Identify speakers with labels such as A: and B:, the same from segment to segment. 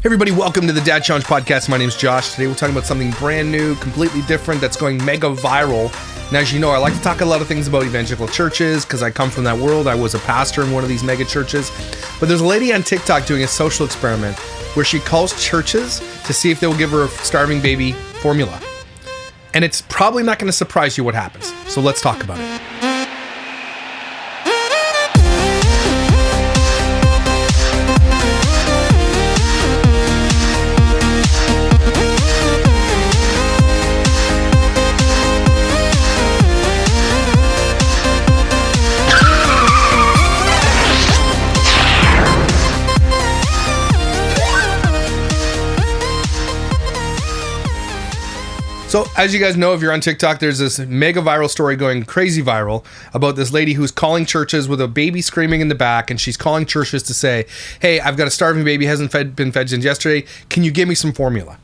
A: Everybody, welcome to the Dad Challenge Podcast. My name's Josh. Today we're talking about something brand new, completely different, that's going mega viral. And as you know, I like to talk a lot of things about evangelical churches because I come from that world. I was a pastor in one of these mega churches. But there's a lady on TikTok doing a social experiment where she calls churches to see if they will give her a starving baby formula. And it's probably not going to surprise you what happens. So let's talk about it. So, as you guys know, if you're on TikTok, there's this mega viral story going crazy viral about this lady who's calling churches with a baby screaming in the back, and she's calling churches to say, hey, I've got a starving baby, hasn't been fed since yesterday. Can you give me some formula?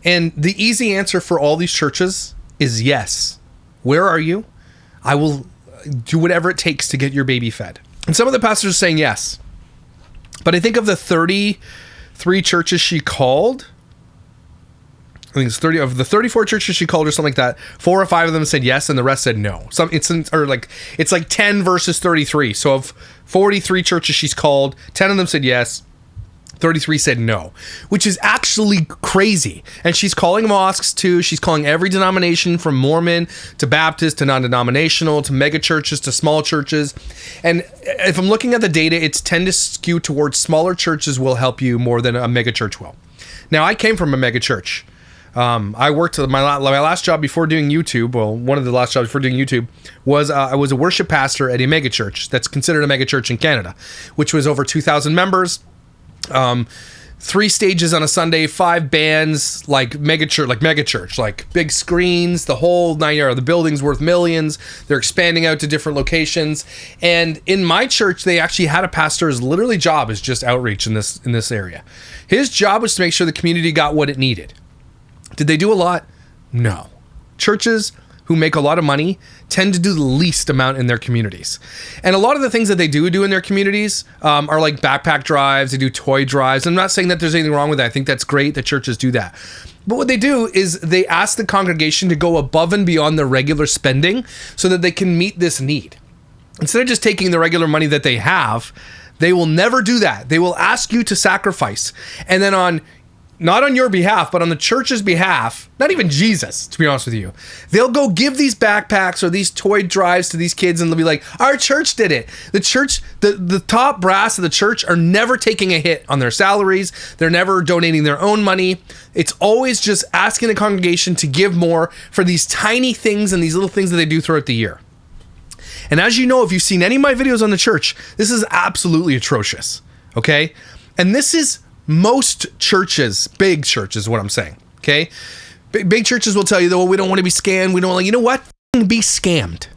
A: And the easy answer for all these churches is yes. Where are you? I will do whatever it takes to get your baby fed. And some of the pastors are saying yes. But I think of the 33 churches she called, I think it's 30 of the 34 churches she called or something like that. 4 or 5 of them said yes, and the rest said no. It's like 10 versus 33. So of 43 churches she's called, 10 of them said yes, 33 said no, which is actually crazy. And she's calling mosques too. She's calling every denomination from Mormon to Baptist to non-denominational to mega churches to small churches. And if I'm looking at the data, it's tend to skew towards smaller churches will help you more than a mega church will. Now, I came from a mega church. I worked my last job before doing YouTube. Well, one of the last jobs before doing YouTube was I was a worship pastor at a mega church that's considered a mega church in Canada, which was over 2,000 members, 3 stages on a Sunday, 5 bands, like mega church, like big screens, the whole 9 yards. The building's worth millions. They're expanding out to different locations. And in my church, they actually had a pastor's literally job is just outreach in this area. His job was to make sure the community got what it needed. Did they do a lot? No. Churches who make a lot of money tend to do the least amount in their communities. And a lot of the things that they do in their communities are like backpack drives, they do toy drives. I'm not saying that there's anything wrong with that. I think that's great that churches do that. But what they do is they ask the congregation to go above and beyond their regular spending so that they can meet this need. Instead of just taking the regular money that they have, they will never do that. They will ask you to sacrifice. And then not on your behalf, but on the church's behalf, not even Jesus, to be honest with you, they'll go give these backpacks or these toy drives to these kids and they'll be like, our church did it. The church, the top brass of the church are never taking a hit on their salaries. They're never donating their own money. It's always just asking the congregation to give more for these tiny things and these little things that they do throughout the year. And as you know, if you've seen any of my videos on the church, this is absolutely atrocious, okay? And this is most churches, big churches is what I'm saying, okay? Big churches will tell you, though, we don't want to be scammed. We don't want to, you know what? Be scammed,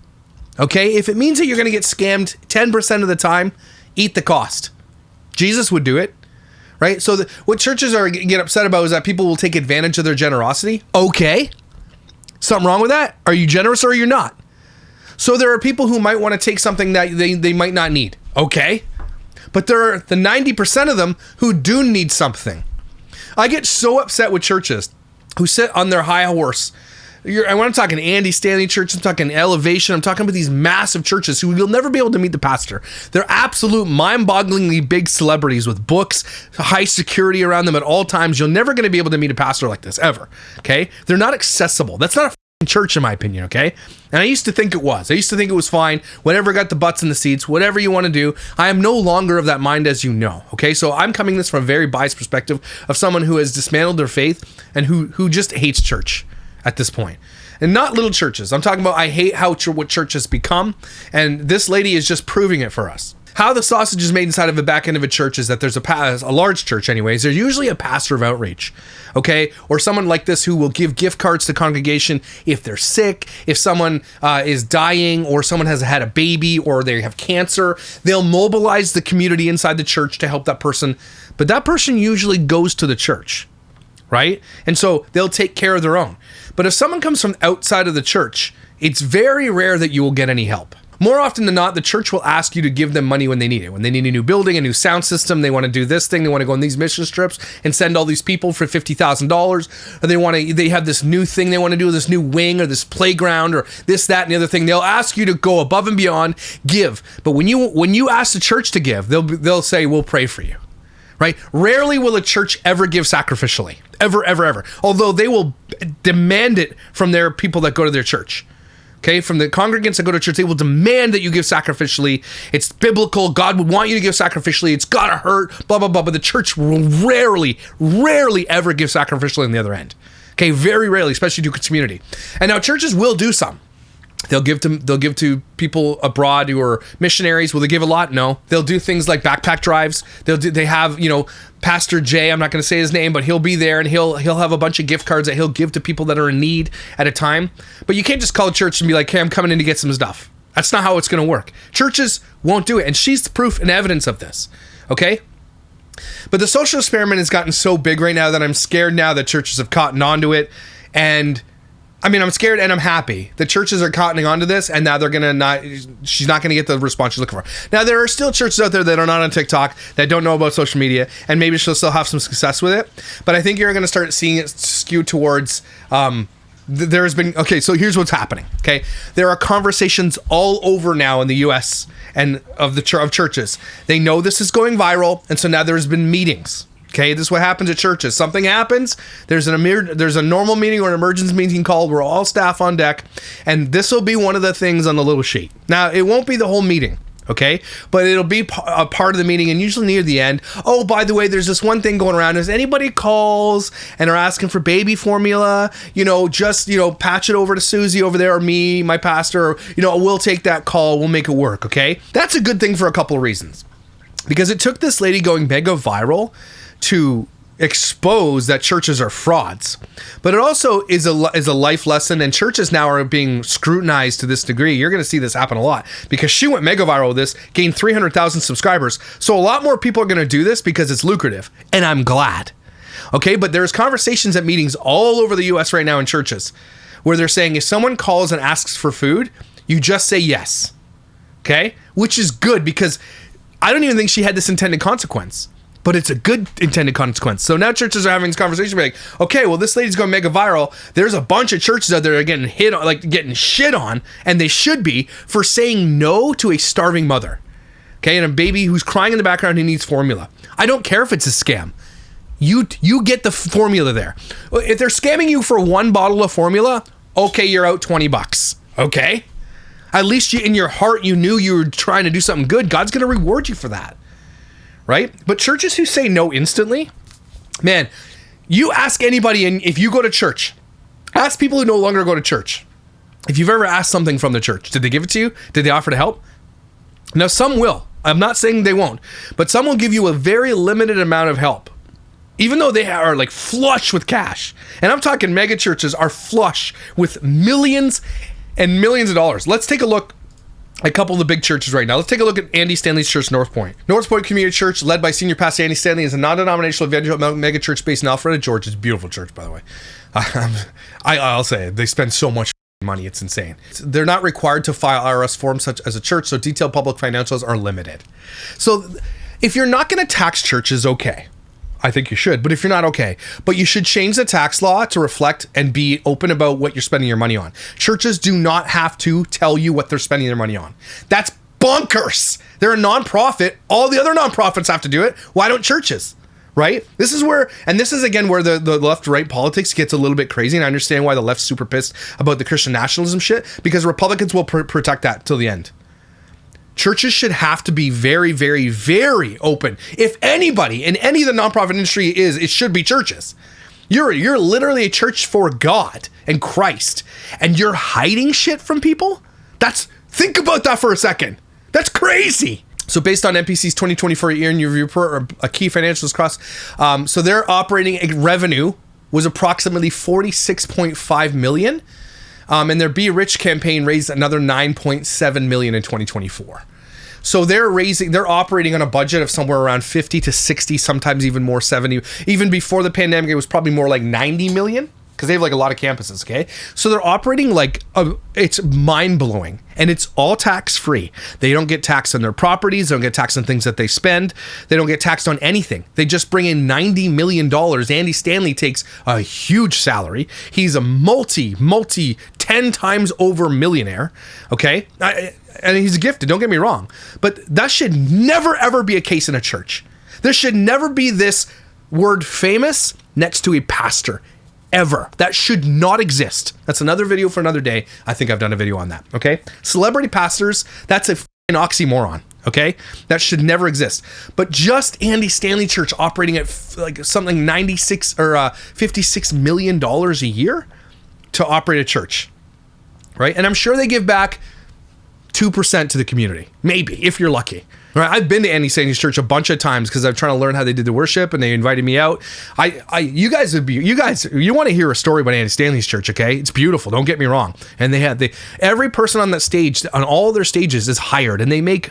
A: okay? If it means that you're going to get scammed 10% of the time, eat the cost. Jesus would do it, right? So what churches get upset about is that people will take advantage of their generosity. Okay. Something wrong with that? Are you generous or you're not? So there are people who might want to take something that they might not need. Okay. But there are the 90% of them who do need something. I get so upset with churches who sit on their high horse. When I'm talking Andy Stanley Church, I'm talking Elevation, I'm talking about these massive churches who you'll never be able to meet the pastor. They're absolute mind-bogglingly big celebrities with books, high security around them at all times. You're never going to be able to meet a pastor like this, ever. Okay? They're not accessible. That's not a church, in my opinion, okay? And I used to think it was. I used to think it was fine. Whatever got the butts in the seats, whatever you want to do. I am no longer of that mind, as you know, okay? So I'm coming this from a very biased perspective of someone who has dismantled their faith and who just hates church at this point. And not little churches. I'm talking about I hate what church has become, and this lady is just proving it for us. How the sausage is made inside of the back end of a church is that there's a large church anyways, there's usually a pastor of outreach, okay? Or someone like this who will give gift cards to congregation if they're sick, if someone is dying, or someone has had a baby, or they have cancer. They'll mobilize the community inside the church to help that person, but that person usually goes to the church, right? And so they'll take care of their own. But if someone comes from outside of the church, it's very rare that you will get any help. More often than not, the church will ask you to give them money when they need it. When they need a new building, a new sound system, they want to do this thing, they want to go on these mission trips and send all these people for $50,000, or they have this new thing they want to do, this new wing or this playground or this, that, and the other thing. They'll ask you to go above and beyond, give. But when you ask the church to give, they'll say, we'll pray for you. Right? Rarely will a church ever give sacrificially. Ever, ever, ever. Although they will demand it from their people that go to their church. Okay, from the congregants that go to church, they will demand that you give sacrificially. It's biblical. God would want you to give sacrificially. It's gotta hurt, blah, blah, blah. But the church will rarely ever give sacrificially on the other end. Okay, very rarely, especially to community. And now churches will do some. They'll give to people abroad who are missionaries. Will they give a lot? No. They'll do things like backpack drives. They have, Pastor Jay, I'm not going to say his name, but he'll be there and he'll have a bunch of gift cards that he'll give to people that are in need at a time. But you can't just call a church and be like, hey, I'm coming in to get some stuff. That's not how it's going to work. Churches won't do it. And she's the proof and evidence of this. Okay? But the social experiment has gotten so big right now that I'm scared now that churches have cottoned onto it. And I'm scared and I'm happy. The churches are cottoning onto this, and now she's not going to get the response she's looking for. Now, there are still churches out there that are not on TikTok, that don't know about social media, and maybe she'll still have some success with it. But I think you're going to start seeing it skew towards, so here's what's happening, okay? There are conversations all over now in the U.S. and of churches. They know this is going viral, and so now there's been meetings. Okay, this is what happens at churches. Something happens, there's a normal meeting or an emergency meeting called, we're all staff on deck, and this will be one of the things on the little sheet. Now, it won't be the whole meeting, okay? But it'll be a part of the meeting, and usually near the end, oh, by the way, there's this one thing going around. If anybody calls and are asking for baby formula, just patch it over to Susie over there, or me, my pastor, or, we'll take that call, we'll make it work, okay? That's a good thing for a couple of reasons. Because it took this lady going mega viral to expose that churches are frauds, but it also is a life lesson, and churches now are being scrutinized to this degree. You're going to see this happen a lot because she went mega viral with this, gained 300,000 subscribers. So a lot more people are going to do this because it's lucrative, and I'm glad. Okay, but there's conversations at meetings all over the US right now in churches where they're saying if someone calls and asks for food, you just say yes. Okay, which is good because I don't even think she had this intended consequence. But it's a good intended consequence. So now churches are having this conversation like, okay, well, this lady's going mega viral. There's a bunch of churches out there that are getting shit on, and they should be, for saying no to a starving mother. Okay, and a baby who's crying in the background who needs formula. I don't care if it's a scam. You get the formula there. If they're scamming you for one bottle of formula, okay, you're out $20. Okay? At least in your heart, you knew you were trying to do something good. God's going to reward you for that. Right? But churches who say no instantly, man, you ask anybody, and if you go to church, ask people who no longer go to church. If you've ever asked something from the church, did they give it to you? Did they offer to help? Now, some will. I'm not saying they won't, but some will give you a very limited amount of help, even though they are like flush with cash. And I'm talking mega churches are flush with millions and millions of dollars. Let's take a look. A couple of the big churches right now. Let's take a look at Andy Stanley's church, North Point. North Point Community Church, led by Senior Pastor Andy Stanley, is a non-denominational evangelical mega church based in Alpharetta, Georgia. It's a beautiful church, by the way. I'll say it. They spend so much money, it's insane. They're not required to file IRS forms such as a church, so detailed public financials are limited. So if you're not going to tax churches, okay. I think you should, but if you're not, okay. But you should change the tax law to reflect and be open about what you're spending your money on. Churches do not have to tell you what they're spending their money on. That's bonkers. They're a nonprofit. All the other nonprofits have to do it. Why don't churches? Right? This is where the left-right politics gets a little bit crazy, and I understand why the left's super pissed about the Christian nationalism shit, because Republicans will protect that till the end. Churches should have to be very, very, very open. If anybody in any of the nonprofit industry it should be churches. You're literally a church for God and Christ, and you're hiding shit from people? Think about that for a second. That's crazy. So based on NPC's 2024 year in review report, a key financials across, so their operating revenue was approximately $46.5 million. And their Be Rich campaign raised another $9.7 million in 2024. So they're operating on a budget of somewhere around 50 to 60, sometimes even more 70. Even before the pandemic, it was probably more like 90 million. because they have like a lot of campuses, okay? So they're operating like, it's mind-blowing, and it's all tax-free. They don't get taxed on their properties. They don't get taxed on things that they spend. They don't get taxed on anything. They just bring in $90 million. Andy Stanley takes a huge salary. He's a multi 10 times over millionaire, okay? And he's gifted, don't get me wrong. But that should never, ever be a case in a church. There should never be this word famous next to a pastor. Ever. That should not exist. That's another video for another day. I think I've done a video on that, okay? Celebrity pastors, that's a f***ing oxymoron, okay? That should never exist. But just Andy Stanley Church operating at like something 96 or $56 million a year to operate a church, right? And I'm sure they give back 2% to the community, maybe, if you're lucky. Right, I've been to Andy Stanley's church a bunch of times because I'm trying to learn how they did the worship, and they invited me out. You guys, you want to hear a story about Andy Stanley's church, okay? It's beautiful. Don't get me wrong. And every person on that stage, on all their stages, is hired, and they make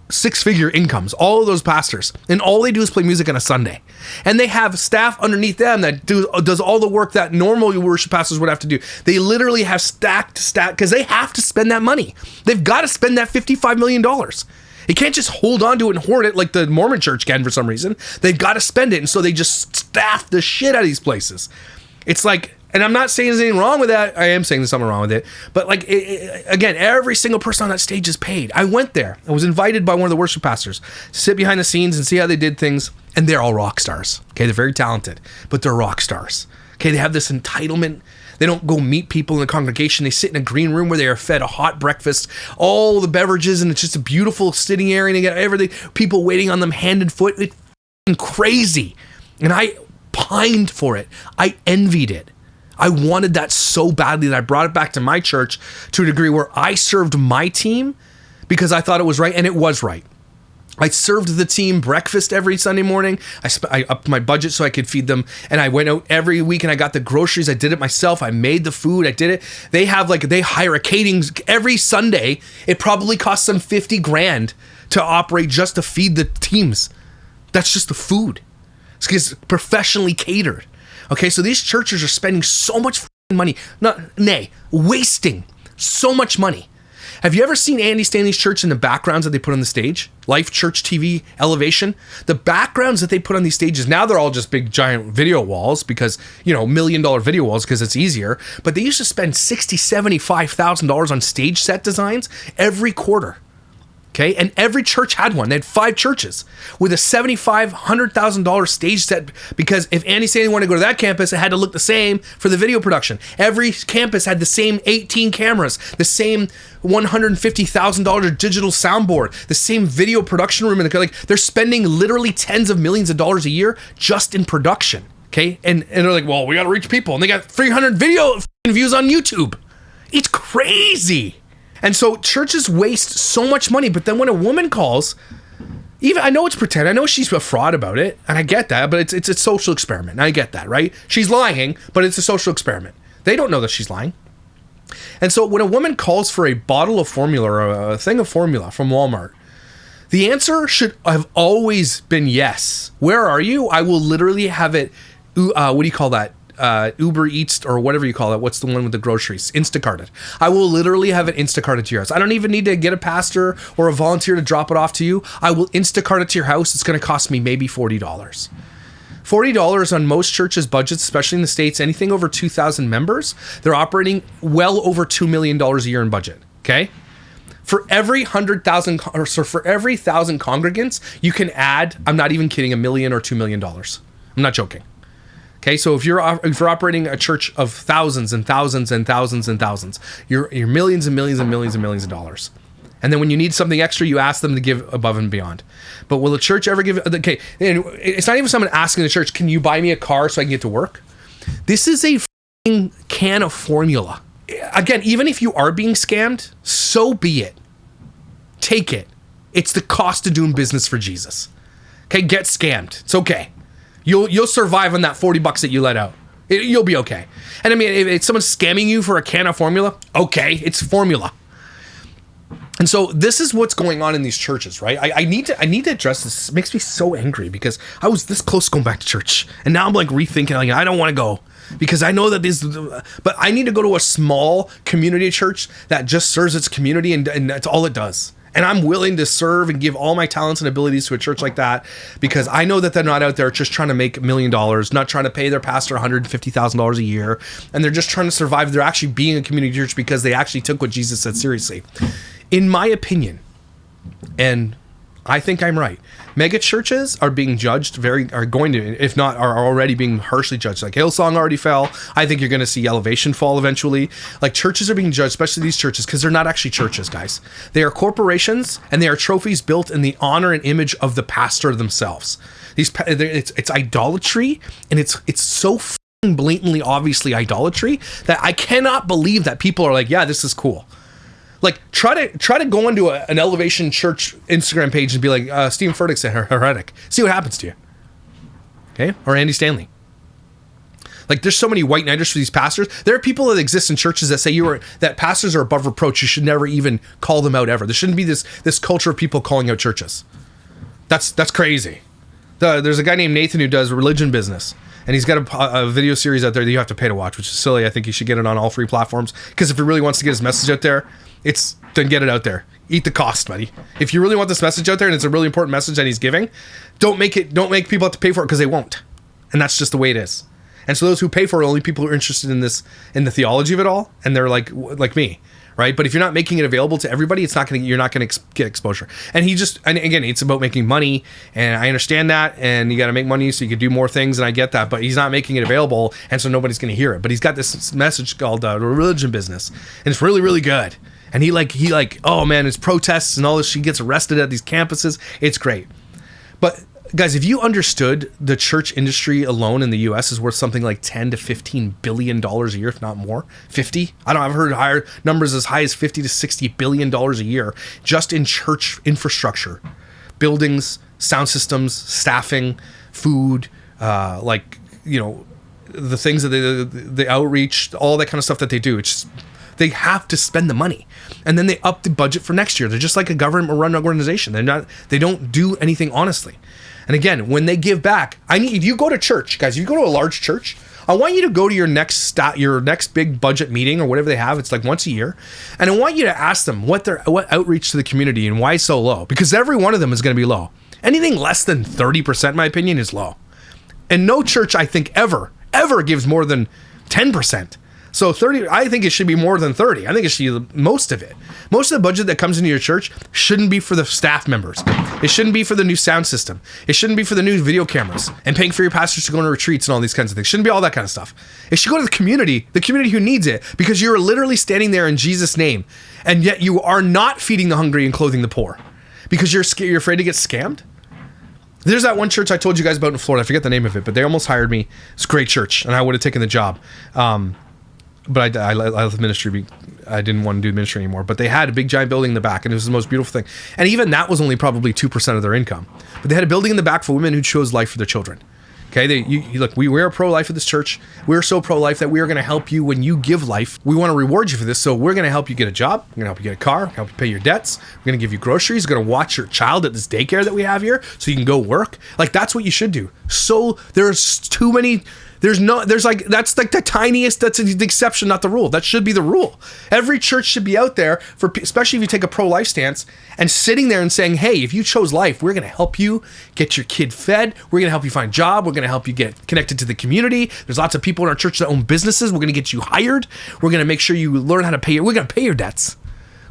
A: six-figure incomes. All of those pastors, and all they do is play music on a Sunday. And they have staff underneath them that does all the work that normal worship pastors would have to do. They literally have stacked because they have to spend that money. They've got to spend that $55 million. You can't just hold on to it and hoard it like the Mormon Church can for some reason. They've got to spend it, and so they just staff the shit out of these places. It's like, and I'm not saying there's anything wrong with that. I am saying there's something wrong with it. But like, again, every single person on that stage is paid. I went there. I was invited by one of the worship pastors to sit behind the scenes and see how they did things, and they're all rock stars. Okay, they're very talented, but they're rock stars. Okay, they have this entitlement. They don't go meet people in the congregation. They sit in a green room where they are fed a hot breakfast, all the beverages, and it's just a beautiful sitting area, and they got everything, people waiting on them hand and foot. It's crazy. And I pined for it. I envied it. I wanted that so badly that I brought it back to my church to a degree where I served my team because I thought it was right, and it was right. I served the team breakfast every Sunday morning. I upped my budget so I could feed them. And I went out every week and I got the groceries. I did it myself. I made the food. I did it. They hire a catering every Sunday. It probably costs them $50,000 to operate just to feed the teams. That's just the food. It's professionally catered. Okay, so these churches are spending so much money. Wasting so much money. Have you ever seen Andy Stanley's church in the backgrounds that they put on the stage? Life Church TV Elevation? The backgrounds that they put on these stages, now they're all just big giant video walls because, $1 million video walls because it's easier. But they used to spend $60,000, $75,000 on stage set designs every quarter. Okay, and every church had one. They had 5 churches with a $75,000, $100,000 stage set because if Andy Stanley wanted to go to that campus, it had to look the same for the video production. Every campus had the same 18 cameras, the same $150,000 digital soundboard, the same video production room. And they're spending literally tens of millions of dollars a year just in production. Okay, and they're like, well, we got to reach people, and they got 300 video views on YouTube. It's crazy. And so churches waste so much money, but then when a woman calls, even I know it's pretend, I know she's a fraud about it, and I get that, but it's a social experiment. I get that, right? She's lying, but it's a social experiment. They don't know that she's lying. And so when a woman calls for a bottle of formula or a thing of formula from Walmart, the answer should have always been yes. Where are you? I will literally have it, what do you call that? Uber Eats or whatever you call it. What's the one with the groceries? Instacarted. I will literally have it Instacarted to your house. I don't even need to get a pastor or a volunteer to drop it off to you. I will Instacart it to your house. It's going to cost me maybe $40. $40 on most churches' budgets, especially in the States, anything over 2,000 members, they're operating well over $2 million a year in budget. Okay? For every 100,000, or so for every 1,000 congregants, you can add, I'm not even kidding, $1 million or $2 million. I'm not joking. Okay, so if you're operating a church of thousands and thousands and thousands and thousands, you're millions and millions and millions and millions of dollars. And then when you need something extra, you ask them to give above and beyond. But will a church ever give? Okay, and it's not even someone asking the church, "Can you buy me a car so I can get to work?" This is a f***ing can of formula. Again, even if you are being scammed, so be it. Take it. It's the cost of doing business for Jesus. Okay, get scammed. It's okay. You'll survive on that $40 that you let out. You'll be okay. And I mean, if someone's scamming you for a can of formula, okay, it's formula. And so this is what's going on in these churches, right? I need to address this. It makes me so angry because I was this close to going back to church, and now I'm like rethinking. Like, I don't want to go. because I know that but I need to go to a small community church that just serves its community, and that's all it does. And I'm willing to serve and give all my talents and abilities to a church like that, because I know that they're not out there just trying to make $1 million, not trying to pay their pastor $150,000 a year, and they're just trying to survive. They're actually being a community church because they actually took what Jesus said seriously. In my opinion, and I think I'm right, mega churches are being judged are going to, if not are already being harshly judged. Like Hillsong already fell. I think you're going to see Elevation fall eventually. Like churches are being judged, especially these churches, because they're not actually churches, guys. They are corporations, and they are trophies built in the honor and image of the pastor themselves. It's idolatry, and it's so blatantly, obviously idolatry that I cannot believe that people are like, yeah, this is cool. Like, try to go into an Elevation Church Instagram page and be like, Stephen Furtick's a heretic. See what happens to you. Okay? Or Andy Stanley. Like, there's so many white knighters for these pastors. There are people that exist in churches that say that pastors are above reproach. You should never even call them out ever. There shouldn't be this culture of people calling out churches. That's crazy. There's a guy named Nathan who does religion business. And he's got a video series out there that you have to pay to watch, which is silly. I think you should get it on all free platforms, because if he really wants to get his message out there, then get it out there. Eat the cost, buddy. If you really want this message out there and it's a really important message that he's giving, don't make people have to pay for it, because they won't. And that's just the way it is. And so those who pay for it are only people who are interested in the theology of it all, and they're like me. Right? But if you're not making it available to everybody, you're not going to get exposure. And again, it's about making money, and I understand that, and you got to make money so you can do more things, and I get that, but he's not making it available, and so nobody's going to hear it. But he's got this message called religion business, and it's really, really good. And he oh man, it's protests and all this. She gets arrested at these campuses. It's great. But guys, if you understood the church industry alone in the US is worth something like $10 to $15 billion a year, if not more. 50? I've heard higher numbers as high as $50 to $60 billion a year just in church infrastructure, buildings, sound systems, staffing, food, the things that the outreach, all that kind of stuff that they do. They have to spend the money, and then they up the budget for next year. They're just like a government-run organization. They don't do anything honestly. And again, when they give back, if you go to church, guys, if you go to a large church, I want you to go to your next big budget meeting or whatever they have. It's like once a year, and I want you to ask them what outreach to the community and why so low, because every one of them is going to be low. Anything less than 30%, in my opinion, is low, and no church I think ever gives more than 10%. So 30, I think it should be more than 30. I think it should be most of it. Most of the budget that comes into your church shouldn't be for the staff members. It shouldn't be for the new sound system. It shouldn't be for the new video cameras and paying for your pastors to go on retreats and all these kinds of things. It shouldn't be all that kind of stuff. It should go to the community who needs it, because you're literally standing there in Jesus' name, and yet you are not feeding the hungry and clothing the poor because you're afraid to get scammed. There's that one church I told you guys about in Florida. I forget the name of it, but they almost hired me. It's a great church, and I would have taken the job. But I left the ministry. I didn't want to do ministry anymore. But they had a big giant building in the back, and it was the most beautiful thing. And even that was only probably 2% of their income. But they had a building in the back for women who chose life for their children. Okay, look, we're pro-life at this church. We're so pro-life that we are going to help you when you give life. We want to reward you for this, so we're going to help you get a job. We're going to help you get a car, help you pay your debts. We're going to give you groceries. We're going to watch your child at this daycare that we have here, so you can go work. Like, that's what you should do. So there's too many. That's like the tiniest, that's the exception, not the rule. That should be the rule. Every church should be out there, especially if you take a pro-life stance, and sitting there and saying, hey, if you chose life, we're going to help you get your kid fed. We're going to help you find a job. We're going to help you get connected to the community. There's lots of people in our church that own businesses. We're going to get you hired. We're going to make sure you learn how to pay. We're going to pay your debts.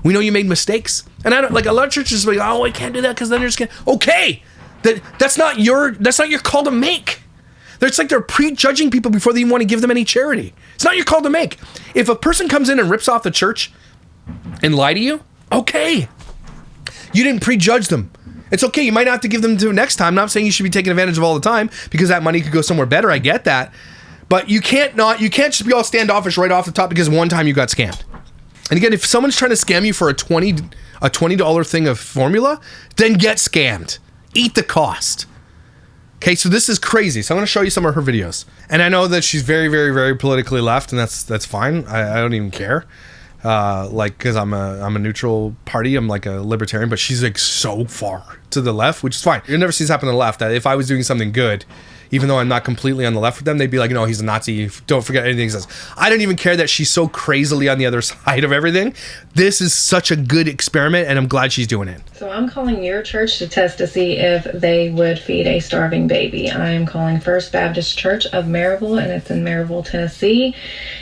A: We know you made mistakes. And I don't, like, a lot of churches are like, oh, I can't do that because then you're just going to, okay. That's not your call to make. It's like they're prejudging people before they even want to give them any charity. It's not your call to make. If a person comes in and rips off the church and lie to you, okay. You didn't prejudge them. It's okay. You might not have to give them to next time. I'm not saying you should be taking advantage of all the time, because that money could go somewhere better. I get that. But you can't just be all standoffish right off the top because one time you got scammed. And again, if someone's trying to scam you for a $20 thing of formula, then get scammed. Eat the cost. Okay, so this is crazy. So I'm going to show you some of her videos. And I know that she's very, very, very politically left, and that's fine. I don't even care. Because I'm a neutral party. I'm like a libertarian, but she's like so far to the left, which is fine. You'll never see this happen to the left. That if I was doing something good, even though I'm not completely on the left with them, they'd be like, no, he's a Nazi. Don't forget anything he says. I don't even care that she's so crazily on the other side of everything. This is such a good experiment, and I'm glad she's doing it.
B: So I'm calling your church to test to see if they would feed a starving baby. I am calling First Baptist Church of Maryville, and it's in Maryville, Tennessee.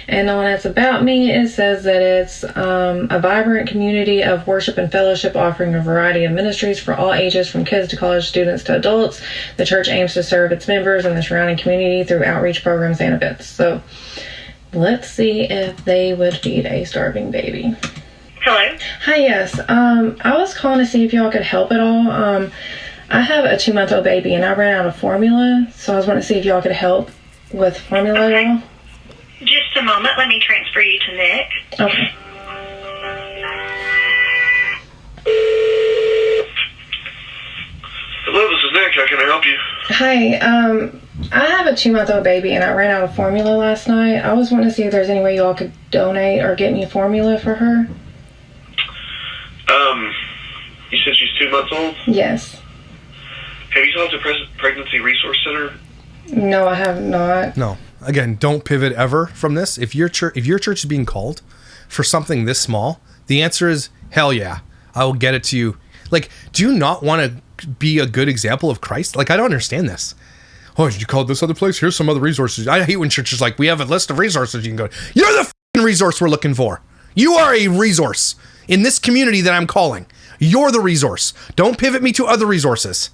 B: And on It's About Me, it says that it's a vibrant community of worship and fellowship offering a variety of ministries for all ages, from kids to college students to adults. The church aims to serve its members and the surrounding community through outreach programs and events. So let's see if they would feed a starving baby.
C: Hello?
B: Hi, yes. I was calling to see if y'all could help at all. I have a 2-month-old baby and I ran out of formula, so I was wanting to see if y'all could help with formula at all.
C: Just a moment. Let me transfer you to Nick.
B: Okay.
D: Hello, this is Nick. How can I help you?
B: Hi, I have a 2-month-old baby and I ran out of formula last night. I was wanting to see if there's any way y'all could donate or get me formula for her.
D: You said she's 2 months old?
B: Yes.
D: Have you talked to Pregnancy Resource Center?
B: No, I have not.
A: No. Again, don't pivot ever from this. If your church is being called for something this small, the answer is hell yeah. I will get it to you. Like, do you not want to be a good example of Christ? Like, I don't understand this. Oh, did you call this other place? Here's some other resources. I hate when churches like, we have a list of resources you can go. You're the f***ing resource we're looking for. You are a resource in this community that I'm calling. You're the resource. Don't pivot me to other resources.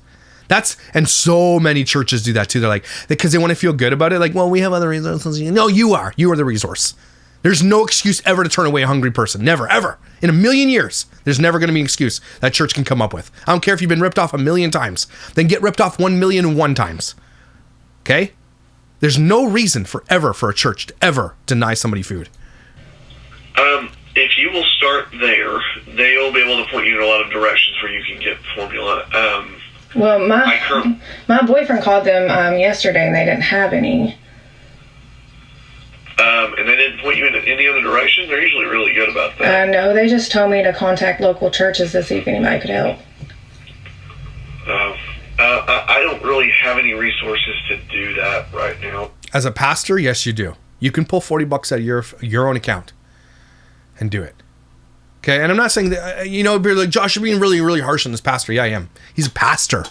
A: And so many churches do that too. They're like, because they want to feel good about it. Like, well, we have other resources. No, you are the resource. There's no excuse ever to turn away a hungry person. Never, ever. In a million years, there's never going to be an excuse that church can come up with. I don't care if you've been ripped off 1,000,000 times. Then get ripped off 1,000,001 times. Okay? There's no reason for a church to ever deny somebody food.
D: If you will start there, they'll be able to point you in a lot of directions where you can get formula.
B: Well, my boyfriend called them yesterday and they didn't have any.
D: And they didn't point you in any other direction? They're usually really good about that.
B: No, they just told me to contact local churches to see if anybody could help.
D: I don't really have any resources to do that right now.
A: As a pastor, yes, you do. You can pull $40 out of your own account and do it. Okay, and I'm not saying that, be like, Josh, you're being really, really harsh on this pastor. Yeah, I am. He's a pastor.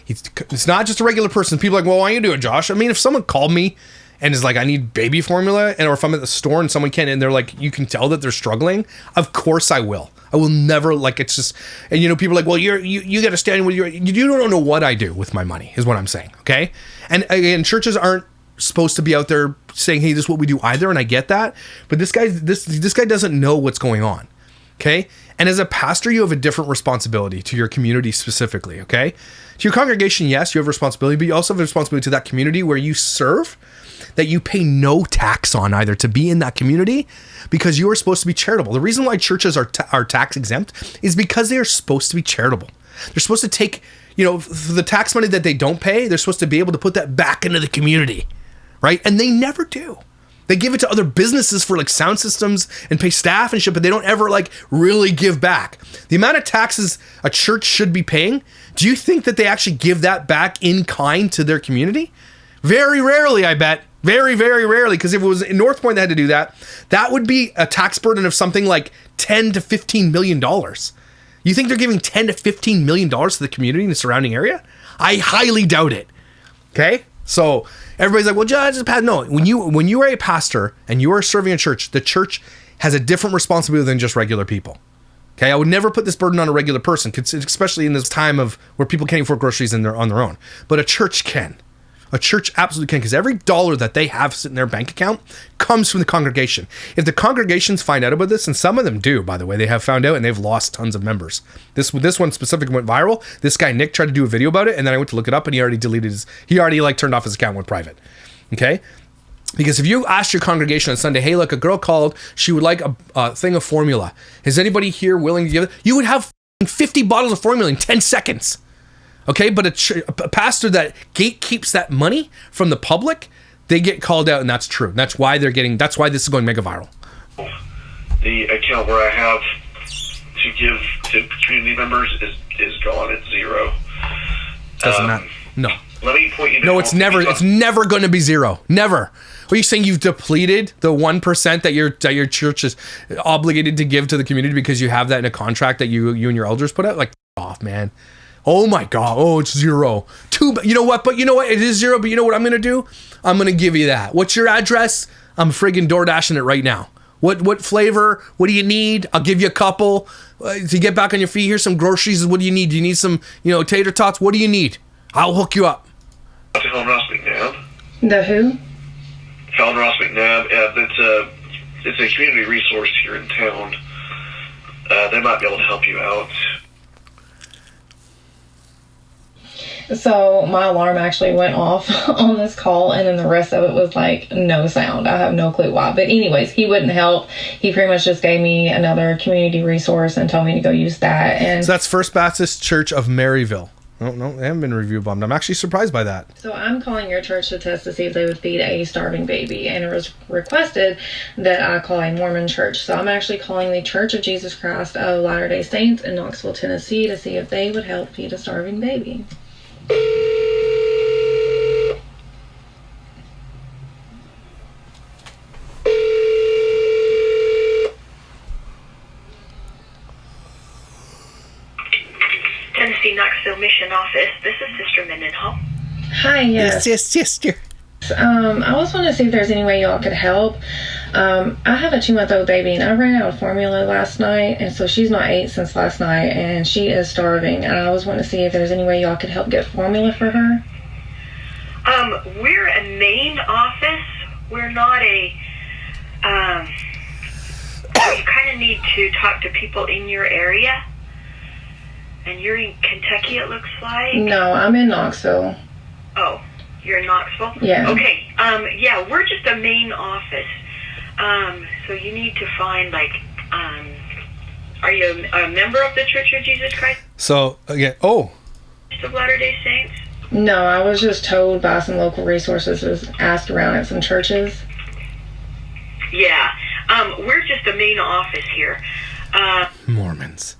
A: It's not just a regular person. People are like, well, why don't you do it, Josh? I mean, if someone called me and is like, I need baby formula, or if I'm at the store and someone can, and they're like, you can tell that they're struggling, of course I will. I will never, like, it's just, and people are like, well, you got to stand with you don't know what I do with my money, is what I'm saying, okay? And again, churches aren't supposed to be out there saying, hey, this is what we do either, and I get that, but this guy doesn't know what's going on. Okay. And as a pastor, you have a different responsibility to your community specifically. Okay. To your congregation, yes, you have a responsibility, but you also have a responsibility to that community where you serve, that you pay no tax on either to be in that community, because you are supposed to be charitable. The reason why churches are tax exempt is because they are supposed to be charitable. They're supposed to take, the tax money that they don't pay, they're supposed to be able to put that back into the community. Right. And they never do. They give it to other businesses for like sound systems and pay staff and shit, but they don't ever like really give back. The amount of taxes a church should be paying, do you think that they actually give that back in kind to their community? Very rarely, I bet. Very, very rarely. Because if it was in North Point that had to do that, that would be a tax burden of something like $10 to $15 million. You think they're giving $10 to $15 million to the community in the surrounding area? I highly doubt it. Okay? So everybody's like, well, Judge, no. When you are a pastor and you are serving a church, the church has a different responsibility than just regular people. Okay, I would never put this burden on a regular person, especially in this time of where people can't afford groceries on their own. But a church can. A church absolutely can, because every dollar that they have sitting in their bank account comes from the congregation. If the congregations find out about this, and some of them do, by the way, they have found out and they've lost tons of members. This one specifically went viral. This guy, Nick, tried to do a video about it, and then I went to look it up, and he already turned off his account and went private. Okay? Because if you asked your congregation on Sunday, hey, look, a girl called, she would like a thing of formula. Is anybody here willing to give it? You would have 50 bottles of formula in 10 seconds. Okay, but a pastor that gatekeeps that money from the public, they get called out, and that's true. That's why this is going mega viral.
D: The account where I have to give to community members is gone. It's zero.
A: Doesn't matter. No,
D: Let me point you to
A: No, it's never going to be zero. Never. Are you saying you've depleted the 1% that your church is obligated to give to the community because you have that in a contract that you and your elders put out? Like, off, man. Oh my God. Oh, it's zero. You know what? But you know what? It is zero. But you know what I'm going to do? I'm going to give you that. What's your address? I'm friggin' door dashing it right now. What flavor? What do you need? I'll give you a couple to get back on your feet. Here's some groceries. What do you need? Do you need some, tater tots? What do you need? I'll hook you up.
D: Helen Ross McNabb.
B: The who?
D: Helen Ross McNabb. It's a community resource here in town. They might be able to help you out.
B: So my alarm actually went off on this call, and then the rest of it was like no sound. I have no clue why. But anyways, he wouldn't help. He pretty much just gave me another community resource and told me to go use that. And
A: so that's First Baptist Church of Maryville. No, they haven't been review bombed. I'm actually surprised by that.
B: So I'm calling your church to test to see if they would feed a starving baby, and it was requested that I call a Mormon Church. So I'm actually calling the Church of Jesus Christ of Latter-day Saints in Knoxville, Tennessee, to see if they would help feed a starving baby.
C: Tennessee Knoxville Mission Office. This is Sister Mendenhall.
B: Hi, yes.
A: Yes, sister.
B: I was wanting to see if there's any way y'all could help. I have a 2-month-old baby, and I ran out of formula last night, and so she's not ate since last night, and she is starving. And I was wanting to see if there's any way y'all could help get formula for her.
C: We're a main office. We're not a, you kind of need to talk to people in your area. And you're in Kentucky, it looks like?
B: No, I'm in Knoxville.
C: Oh, you're in Knoxville?
B: Yeah.
C: Okay, yeah, we're just a main office. So you need to find, are you a member of the Church of Jesus Christ
A: So, again,
C: of Latter-day Saints?
B: No, I was just told by some local resources, was asked around at some churches.
C: Yeah, we're just a main office here.
A: Mormons.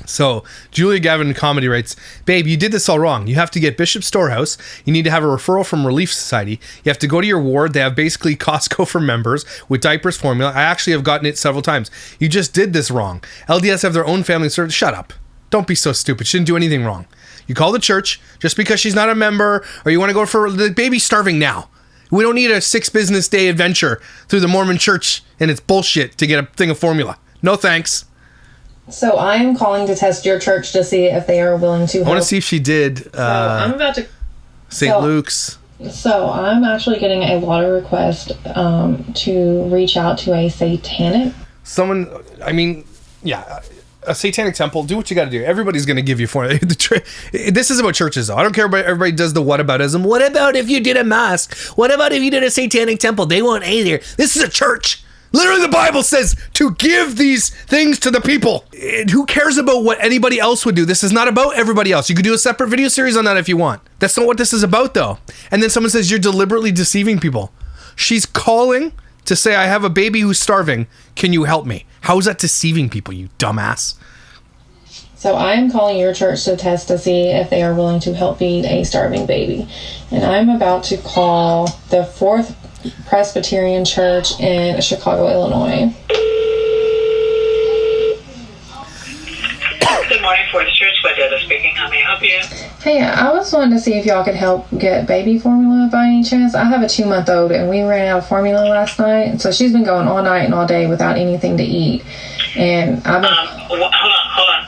A: So, Julia Gavin Comedy writes, "Babe, you did this all wrong. You have to get Bishop Storehouse. You need to have a referral from Relief Society. You have to go to your ward. They have basically Costco for members with diapers formula. I actually have gotten it several times. You just did this wrong. LDS have their own family service. Shut up. Don't be so stupid. She didn't do anything wrong. You call the church just because she's not a member, or you want to go for the baby's starving now. We don't need a 6 business day adventure through the Mormon Church and its bullshit to get a thing of formula. No thanks."
B: So I am calling to test your church to see if they are willing to help.
A: I want to see if she did
B: I'm about to...
A: St. Luke's.
B: So I'm actually getting a lot of requests to reach out to a satanic...
A: A satanic temple. Do what you got to do. Everybody's going to give you formula. This is about churches, though. I don't care about everybody does the whataboutism. What about if you did a mosque? What about if you did a satanic temple? They won't either. This is a church. Literally, the Bible says to give these things to the people. Who cares about what anybody else would do? This is not about everybody else. You could do a separate video series on that if you want. That's not what this is about, though. And then someone says you're deliberately deceiving people. She's calling to say, I have a baby who's starving. Can you help me? How is that deceiving people, you dumbass?
B: So I am calling your church to test to see if they are willing to help feed a starving baby. And I'm about to call the 4th Presbyterian Church in Chicago, Illinois.
E: Good morning, 4th Church. Vadetta speaking. How may I help you?
B: Hey, I was wanting to see if y'all could help get baby formula by any chance. I have a 2-month-old, and we ran out of formula last night, so she's been going all night and all day without anything to eat. And I've been...
E: Hold on.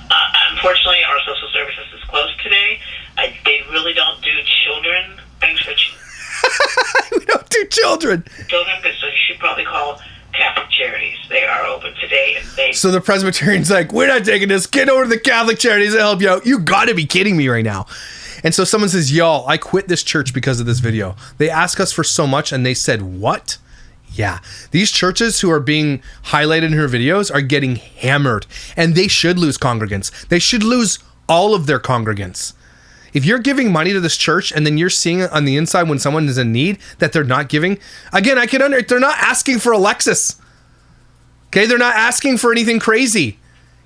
E: Unfortunately, our social services is closed today. They really don't do children things for
A: We don't do children.
E: children, so you should probably call Catholic Charities. They are open today, and they...
A: So the Presbyterian's like, we're not taking this. Get over to the Catholic Charities to help you out. You got to be kidding me right now. And so someone says, y'all, I quit this church because of this video. They ask us for so much, and they said, what? Yeah. These churches who are being highlighted in her videos are getting hammered, and they should lose congregants. They should lose all of their congregants. If you're giving money to this church and then you're seeing on the inside when someone is in need that they're not giving, again, they're not asking for a Lexus. Okay, they're not asking for anything crazy.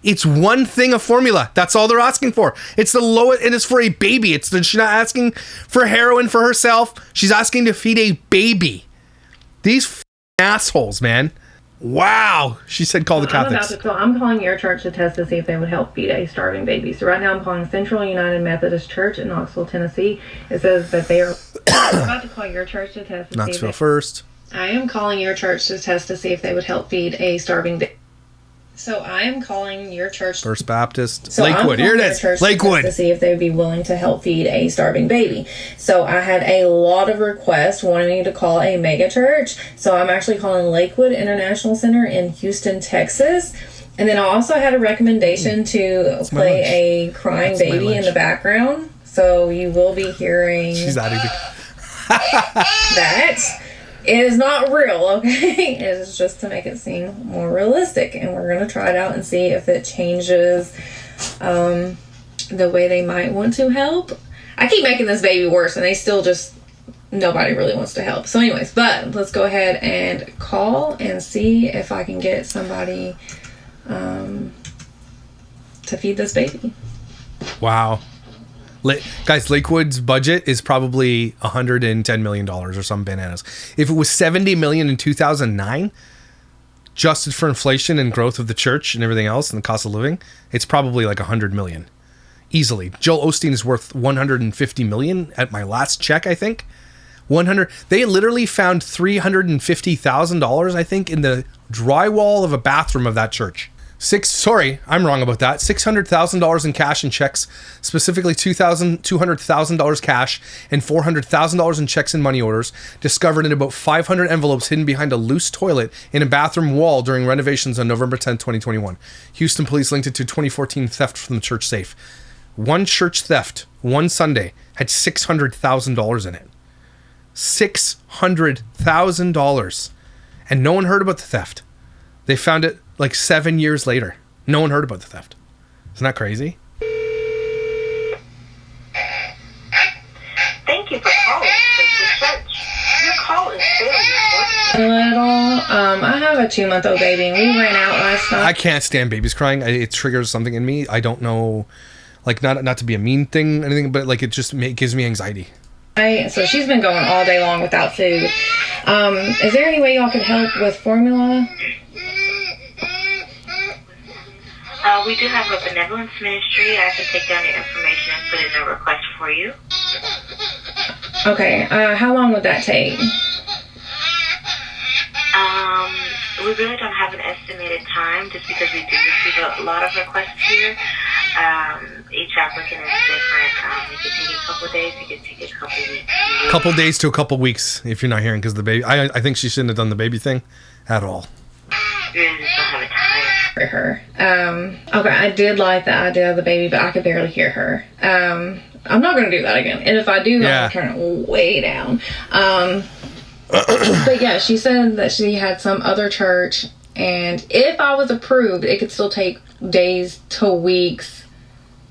A: It's one thing of formula. That's all they're asking for. It's the lowest, and it's for a baby. She's not asking for heroin for herself. She's asking to feed a baby. These assholes, man. Wow. She said call the Catholics.
B: I'm calling your church to test to see if they would help feed a starving baby. So right now I'm calling Central United Methodist Church in Knoxville, Tennessee. It says that they are I'm about to call your church to test to
A: Knoxville first.
B: I am calling your church to test to see if they would help feed a starving baby. So I am calling your church.
A: First Baptist. Lakewood. Here it is. Lakewood.
B: To see if they would be willing to help feed a starving baby. So I had a lot of requests wanting me to call a mega church. So I'm actually calling Lakewood International Center in Houston, Texas. And then I also had a recommendation to play a crying baby in the background. So you will be hearing.
A: She's out of it.
B: That. It is not real, okay? It is just to make it seem more realistic. And we're going to try it out and see if it changes the way they might want to help. I keep making this baby worse, and they still just, nobody really wants to help. So anyways, but let's go ahead and call and see if I can get somebody to feed this baby.
A: Wow. Guys, Lakewood's budget is probably $110 million or some bananas. If it was $70 million in 2009, adjusted for inflation and growth of the church and everything else and the cost of living, it's probably like $100 million. Easily. Joel Osteen is worth $150 million at my last check, I think. They literally found $350,000, I think, in the drywall of a bathroom of that church. I'm wrong about that. $600,000 in cash and checks, specifically $200,000 cash and $400,000 in checks and money orders, discovered in about 500 envelopes hidden behind a loose toilet in a bathroom wall during renovations on November 10, 2021. Houston police linked it to 2014 theft from the church safe. One church theft, one Sunday, had $600,000 in it. $600,000. And no one heard about the theft. They found it like 7 years later. No one heard about the theft. Isn't that crazy?
C: Thank you for calling Lakewood Church. Your call is very important.
B: I have a 2-month-old baby, and we ran out last night.
A: I can't stand babies crying. It triggers something in me. I don't know, like not to be a mean thing or anything, but like it just gives me anxiety.
B: So she's been going all day long without food. Is there any way y'all could help with formula?
C: We do have a benevolence ministry. I can take down your information and put in a request for you.
B: Okay. How long would that take?
C: We really don't have an estimated time just because we do receive a lot of requests here. Each applicant is different. You can take a couple days. You can take a couple weeks.
A: Couple days to a couple weeks if you're not hearing because the baby. I think she shouldn't have done the baby thing at all.
C: We really just don't have a time.
B: For her. Okay, I did like the idea of the baby, but I could barely hear her. I'm not going to do that again. And if I do, I'll turn it way down. But yeah, she said that she had some other church, and if I was approved, it could still take days to weeks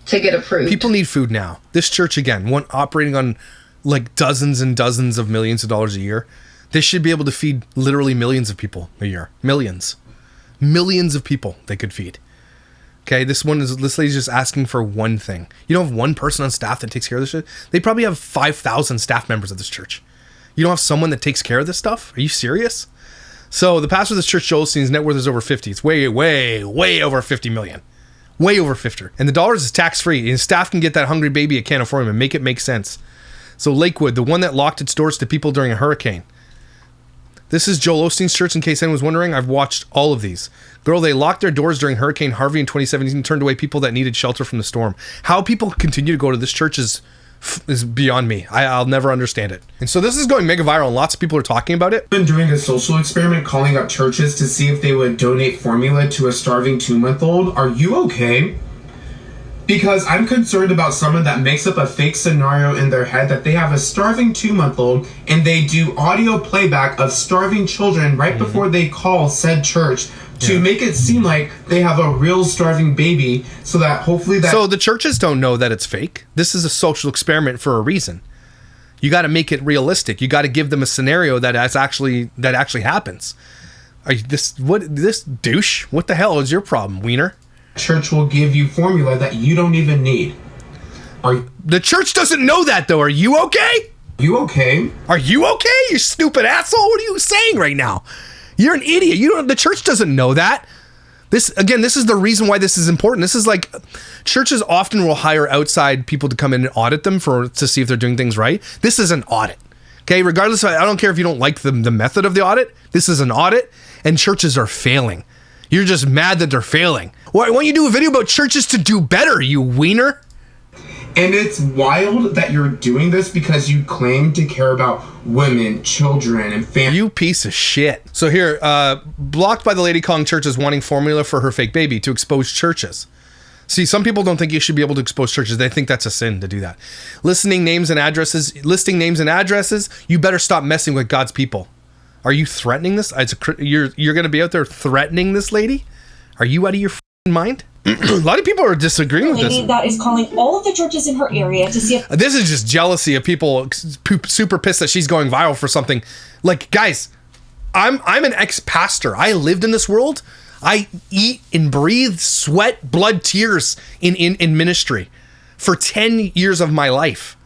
B: to get approved.
A: People need food now. This church, again, one operating on like dozens and dozens of millions of dollars a year. They should be able to feed literally millions of people a year. Millions of people they could feed. Okay, this lady's just asking for one thing. You don't have one person on staff that takes care of this shit. They probably have 5,000 staff members at this church. You don't have someone that takes care of this stuff? Are you serious? So the pastor of this church, Joel Osteen's net worth is over 50. It's way over 50 million. Way over 50. And the dollars is tax-free. And staff can get that hungry baby a can of formula and make it make sense. So Lakewood, the one that locked its doors to people during a hurricane. This is Joel Osteen's church, in case anyone's wondering. I've watched all of these. Girl, they locked their doors during Hurricane Harvey in 2017 and turned away people that needed shelter from the storm. How people continue to go to this church is beyond me. I'll never understand it. And so this is going mega viral, and lots of people are talking about it.
F: Been doing a social experiment, calling up churches to see if they would donate formula to a starving 2-month-old. Are you okay? Because I'm concerned about someone that makes up a fake scenario in their head that they have a starving 2-month-old and they do audio playback of starving children right before they call said church to make it seem like they have a real starving baby, so that hopefully that...
A: So the churches don't know that it's fake. This is a social experiment for a reason. You got to make it realistic. You got to give them a scenario that actually happens. Are you this douche? What the hell is your problem, Wiener?
F: church will give you formula that you don't even need.
A: The church doesn't know that, though. Are you okay?
F: You okay?
A: Are you okay, you stupid asshole? What are you saying right now? You're an idiot. The church doesn't know that. This is the reason why this is important. This is like, churches often will hire outside people to come in and audit them to see if they're doing things right. This is an audit. Okay, regardless of, I don't care if you don't like the method of the audit. This is an audit, and churches are failing. You're just mad that they're failing. Why don't you do a video about churches to do better, you wiener?
F: And it's wild that you're doing this because you claim to care about women, children, and families.
A: You piece of shit. So here, blocked by the lady calling churches wanting formula for her fake baby to expose churches. See, some people don't think you should be able to expose churches. They think that's a sin to do that. Listing names and addresses, you better stop messing with God's people. Are you threatening this? You're going to be out there threatening this lady? Are you out of your mind? A lot of people are disagreeing with this.
G: That is calling all of the churches in her area to see if...
A: This is just jealousy of people super pissed that she's going viral for something. Like, guys, I'm an ex-pastor. I lived in this world. I eat and breathe sweat, blood, tears in ministry for 10 years of my life.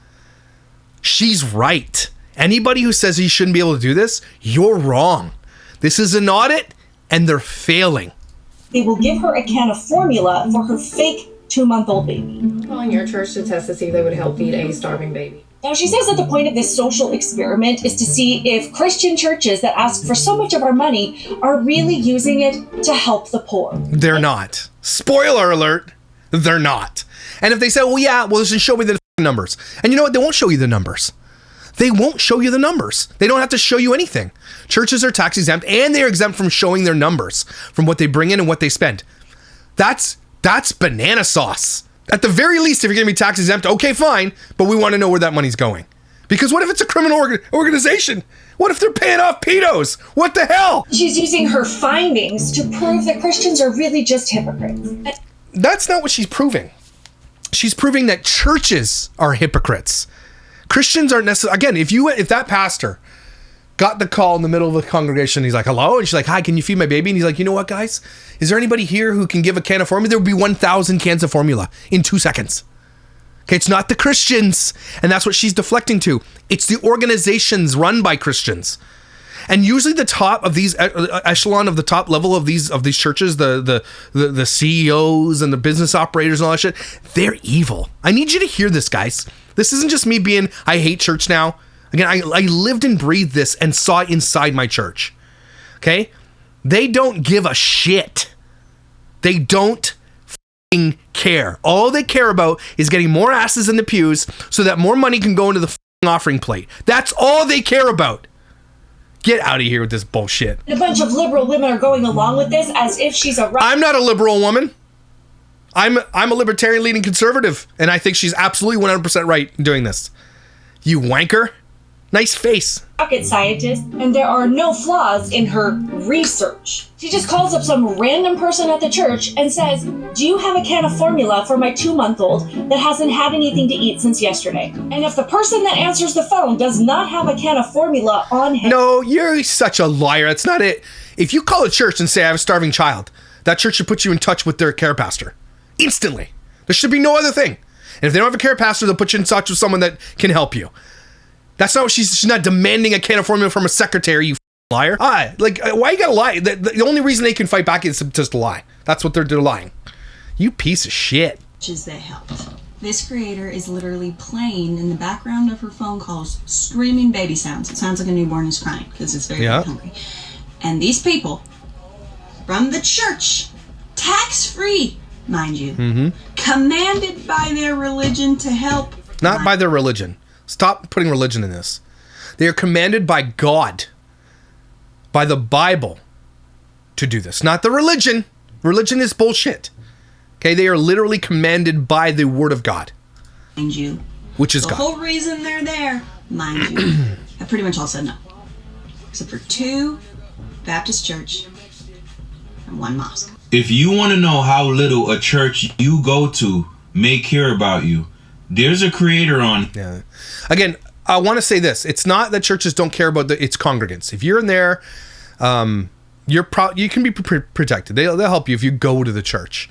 A: She's right. Anybody who says you shouldn't be able to do this, you're wrong. This is an audit, and they're failing.
G: They will give her a can of formula for her fake 2-month-old baby.
B: Calling your church to test to see if they would help feed a starving baby.
G: Now, she says that the point of this social experiment is to see if Christian churches that ask for so much of our money are really using it to help the poor.
A: They're not. Spoiler alert, they're not. And if they say, just show me the numbers. And you know what? They won't show you the numbers. They won't show you the numbers. They don't have to show you anything. Churches are tax exempt, and they're exempt from showing their numbers, from what they bring in and what they spend. That's banana sauce. At the very least, if you're going to be tax exempt, okay, fine, but we want to know where that money's going. Because what if it's a criminal organization? What if they're paying off pedos? What the hell?
G: She's using her findings to prove that Christians are really just hypocrites.
A: That's not what she's proving. She's proving that churches are hypocrites. Christians aren't necessarily, again, if that pastor got the call in the middle of the congregation, he's like, hello? And she's like, hi, can you feed my baby? And he's like, you know what, guys? Is there anybody here who can give a can of formula? There would be 1,000 cans of formula in 2 seconds. Okay, it's not the Christians. And that's what she's deflecting to. It's the organizations run by Christians. And usually the top of these echelon of the top level of these churches, the CEOs and the business operators and all that shit, they're evil. I need you to hear this, guys. This isn't just me being, I hate church now. Again, I lived and breathed this and saw it inside my church. Okay? They don't give a shit. They don't fucking care. All they care about is getting more asses in the pews so that more money can go into the fucking offering plate. That's all they care about. Get out of here with this bullshit.
G: A bunch of liberal women are going along with this as if she's a...
A: I'm not a liberal woman. I'm a libertarian leaning conservative, and I think she's absolutely 100% right in doing this. You wanker. Nice face.
G: Rocket scientist, and there are no flaws in her research. She just calls up some random person at the church and says, do you have a can of formula for my 2-month-old that hasn't had anything to eat since yesterday? And if the person that answers the phone does not have a can of formula on hand... No,
A: you're such a liar. That's not it. If you call a church and say, I have a starving child, that church should put you in touch with their care pastor. Instantly. There should be no other thing. And if they don't have a care pastor, they'll put you in touch with someone that can help you. That's not what she's not demanding a can of formula from a secretary, you liar. Why you gotta lie? The only reason they can fight back is just to lie. That's what they're lying. You piece of shit.
H: That helped. This creator is literally playing in the background of her phone calls, screaming baby sounds. It sounds like a newborn is crying because it's very hungry. And these people from the church, tax-free, mind you, commanded by their religion to help.
A: Not by their religion. Stop putting religion in this. They are commanded by God, by the Bible, to do this. Not the religion. Religion is bullshit. Okay, they are literally commanded by the Word of God.
H: Mind you.
A: Which is God.
H: The whole reason they're there, mind you, I pretty much all said no. Except for 2 Baptist church and 1 mosque.
I: If you want to know how little a church you go to may care about you, there's a creator on.
A: Yeah. Again, I want to say this. It's not that churches don't care about its congregants. If you're in there, you can be protected. They'll help you if you go to the church.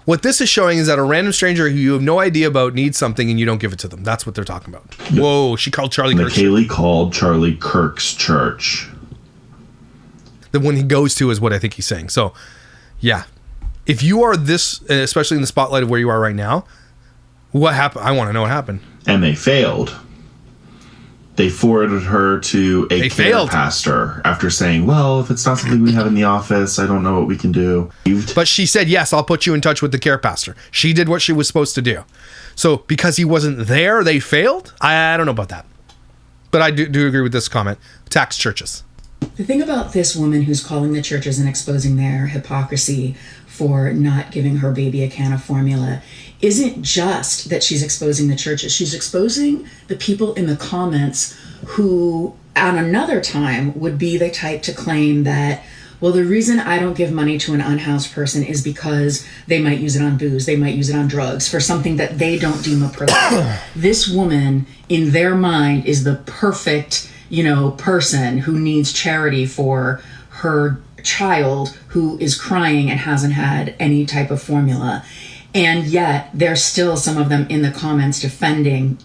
A: What this is showing is that a random stranger who you have no idea about needs something and you don't give it to them. That's what they're talking about. Whoa, she called Charlie Kirk's church.
J: McKaylee called Charlie Kirk's church.
A: The one he goes to is what I think he's saying. So, yeah. If you are this, especially in the spotlight of where you are right now, what happened? I want to know what happened.
J: And they failed. They forwarded her to a care pastor after saying, well, if it's not something we have in the office, I don't know what we can do.
A: But she said, yes, I'll put you in touch with the care pastor. She did what she was supposed to do. So because he wasn't there, they failed? I don't know about that. But I do agree with this comment. Tax churches.
K: The thing about this woman who's calling the churches and exposing their hypocrisy for not giving her baby a can of formula isn't just that she's exposing the churches. She's exposing the people in the comments who, at another time, would be the type to claim that, well, the reason I don't give money to an unhoused person is because they might use it on booze, they might use it on drugs, for something that they don't deem a privilege. This woman, in their mind, is the perfect, person who needs charity for her child who is crying and hasn't had any type of formula. And yet there's still some of them in the comments defending,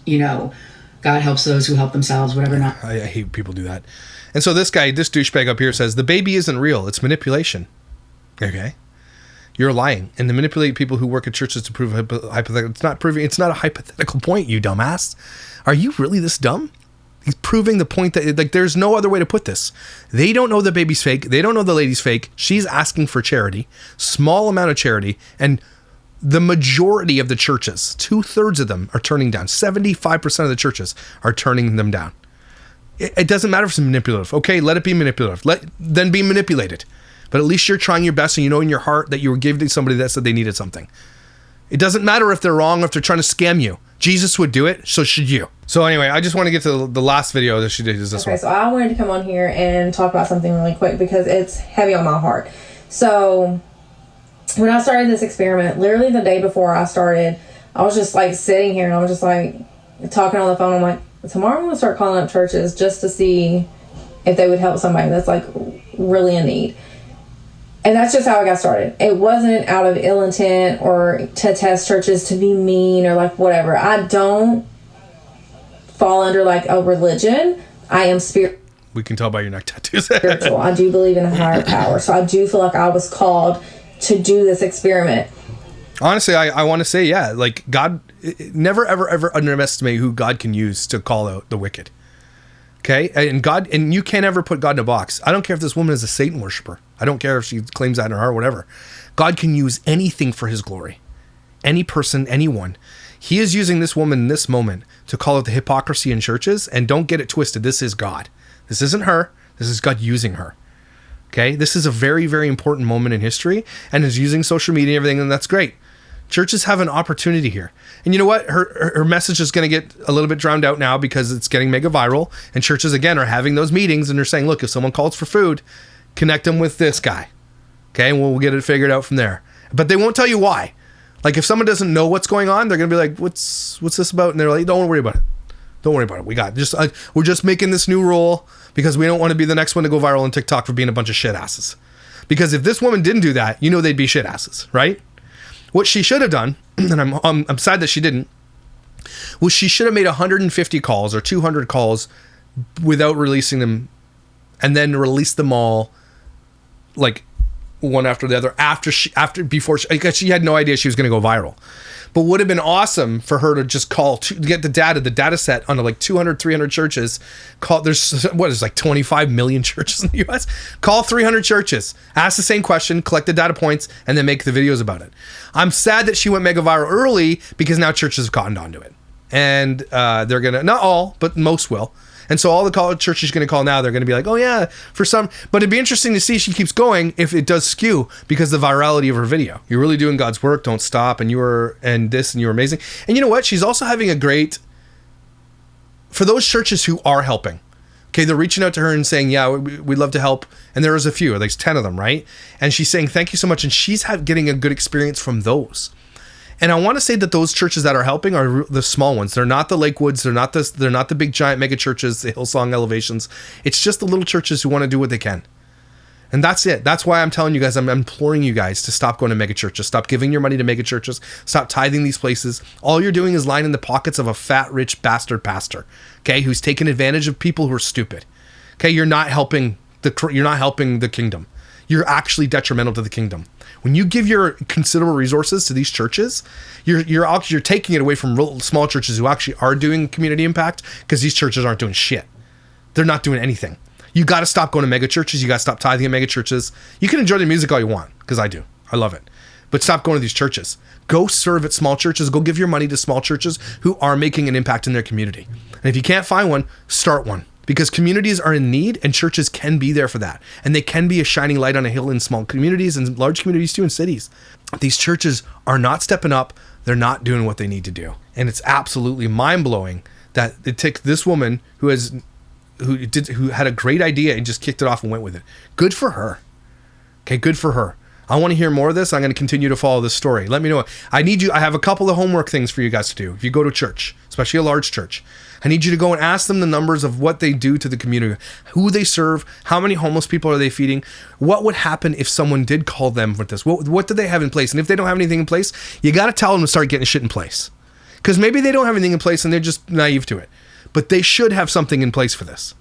K: God helps those who help themselves, whatever not.
A: I hate people do that. And so this douchebag up here says, the baby isn't real. It's manipulation. Okay. You're lying. And to manipulate people who work at churches to prove hypothetical. It's not a hypothetical point, you dumbass. Are you really this dumb? He's proving the point that, there's no other way to put this. They don't know the baby's fake. They don't know the lady's fake. She's asking for charity, small amount of charity. And the majority of the churches, 2/3 of them are turning down. 75% of the churches are turning them down. It doesn't matter if it's manipulative. Okay, let it be manipulative. Then be manipulated. But at least you're trying your best and you know in your heart that you were giving to somebody that said they needed something. It doesn't matter if they're wrong or if they're trying to scam you. Jesus would do it, so should you. So anyway, I just want to get to the last video that she did is this one.
B: Okay, so I wanted to come on here and talk about something really quick because it's heavy on my heart. So when I started this experiment, literally the day before I started, I was just sitting here and I was just talking on the phone. I'm like, tomorrow I'm going to start calling up churches just to see if they would help somebody that's really in need. And that's just how I got started. It wasn't out of ill intent or to test churches to be mean or whatever. I don't fall under a religion. I am spiritual.
A: We can tell by your neck tattoos.
B: Spiritual. I do believe in a higher power. So I do feel like I was called to do this experiment.
A: Honestly, I want to say, yeah, God, never, ever, ever underestimate who God can use to call out the wicked. Okay? And you can't ever put God in a box. I don't care if this woman is a Satan worshiper. I don't care if she claims that in her heart or whatever. God can use anything for his glory. Any person, anyone. He is using this woman in this moment to call out the hypocrisy in churches, and don't get it twisted. This is God. This isn't her. This is God using her. Okay? This is a very, very important moment in history, and is using social media and everything, and that's great. Churches have an opportunity here. And you know what? Her message is going to get a little bit drowned out now because it's getting mega viral, and churches, again, are having those meetings, and they're saying, look, if someone calls for food, connect them with this guy. Okay? And we'll get it figured out from there. But they won't tell you why. If someone doesn't know what's going on, they're going to be like, what's this about? And they're like, don't worry about it. Don't worry about it. We got it. We're just making this new rule because we don't want to be the next one to go viral on TikTok for being a bunch of shit asses. Because if this woman didn't do that, they'd be shit asses, right? What she should have done, and I'm sad that she didn't, was she should have made 150 calls or 200 calls without releasing them, and then release them all one after the other because she had no idea she was going to go viral. But would have been awesome for her to just call to get the data set onto 200, 300 churches. There's 25 million churches in the US. Call 300 churches, ask the same question, collect the data points, and then make the videos about it. I'm sad that she went mega viral early because now churches have cottoned onto it. And they're going to, not all, but most will. And so all the churches she's going to call now, they're going to be like, oh yeah, for some. But it'd be interesting to see if she keeps going if it does skew because of the virality of her video. You're really doing God's work. Don't stop. And you were amazing. And you know what? She's also having a great, for those churches who are helping. Okay, they're reaching out to her and saying, yeah, we'd love to help. And there is a few, 10 of them, right? And she's saying, thank you so much. And she's getting a good experience from those. And I want to say that those churches that are helping are the small ones. They're not the Lakewoods. They're not the big giant mega churches, the Hillsong Elevations. It's just the little churches who want to do what they can. And that's it. That's why I'm telling you guys, I'm imploring you guys to stop going to mega churches. Stop giving your money to mega churches. Stop tithing these places. All you're doing is lining the pockets of a fat, rich bastard pastor, okay, who's taking advantage of people who are stupid. Okay, you're not helping the kingdom. You're actually detrimental to the kingdom. When you give your considerable resources to these churches, you're taking it away from real small churches who actually are doing community impact, because these churches aren't doing shit. They're not doing anything. You got to stop going to mega churches. You got to stop tithing at mega churches. You can enjoy the music all you want, because I do. I love it. But stop going to these churches. Go serve at small churches. Go give your money to small churches who are making an impact in their community. And if you can't find one, start one. Because communities are in need, and churches can be there for that. And they can be a shining light on a hill in small communities and large communities too, in cities. These churches are not stepping up. They're not doing what they need to do. And it's absolutely mind-blowing that it took this woman who had a great idea and just kicked it off and went with it. Good for her. Okay, good for her. I want to hear more of this. I'm going to continue to follow this story. Let me know. I have a couple of homework things for you guys to do. If you go to church, especially a large church, I need you to go and ask them the numbers of what they do to the community, who they serve, how many homeless people are they feeding, what would happen if someone did call them with this, what do they have in place? And if they don't have anything in place, you got to tell them to start getting shit in place. Because maybe they don't have anything in place and they're just naive to it. But they should have something in place for this.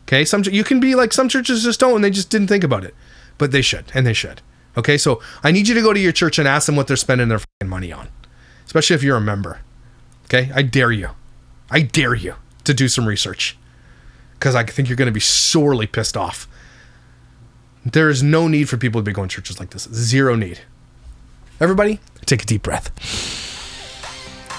A: Okay, you can be like, some churches just don't, and they just didn't think about it. But they should, and they should. Okay, so I need you to go to your church and ask them what they're spending their fucking money on. Especially if you're a member. Okay, I dare you to do some research. Because I think you're going to be sorely pissed off. There is no need for people to be going to churches like this. Zero need. Everybody, take a deep breath.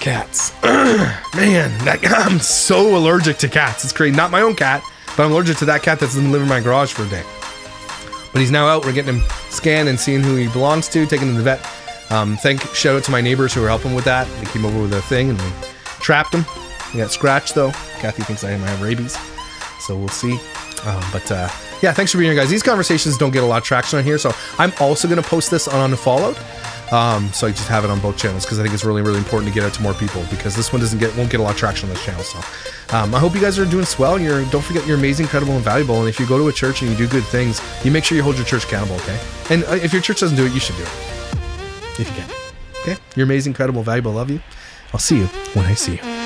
A: Cats. Man, I'm so allergic to cats. It's crazy. Not my own cat, but I'm allergic to that cat that's been living in my garage for a day. But he's now out. We're getting him scanned and seeing who he belongs to, taking him to the vet. Shout out to my neighbors who were helping with that. They came over with a thing and we trapped him. He got scratched though. Kathy thinks I might have rabies. So we'll see. Yeah, thanks for being here, guys. These conversations don't get a lot of traction on here. So I'm also going to post this on Unfollowed. So I just have it on both channels because I think it's really, really important to get out to more people, because this one won't get a lot of traction on this channel. So I hope you guys are doing swell. Don't forget, you're amazing, incredible, and valuable. And if you go to a church and you do good things, you make sure you hold your church accountable, okay? And if your church doesn't do it, you should do it. If you can. Okay? You're amazing, incredible, valuable. Love you. I'll see you when I see you.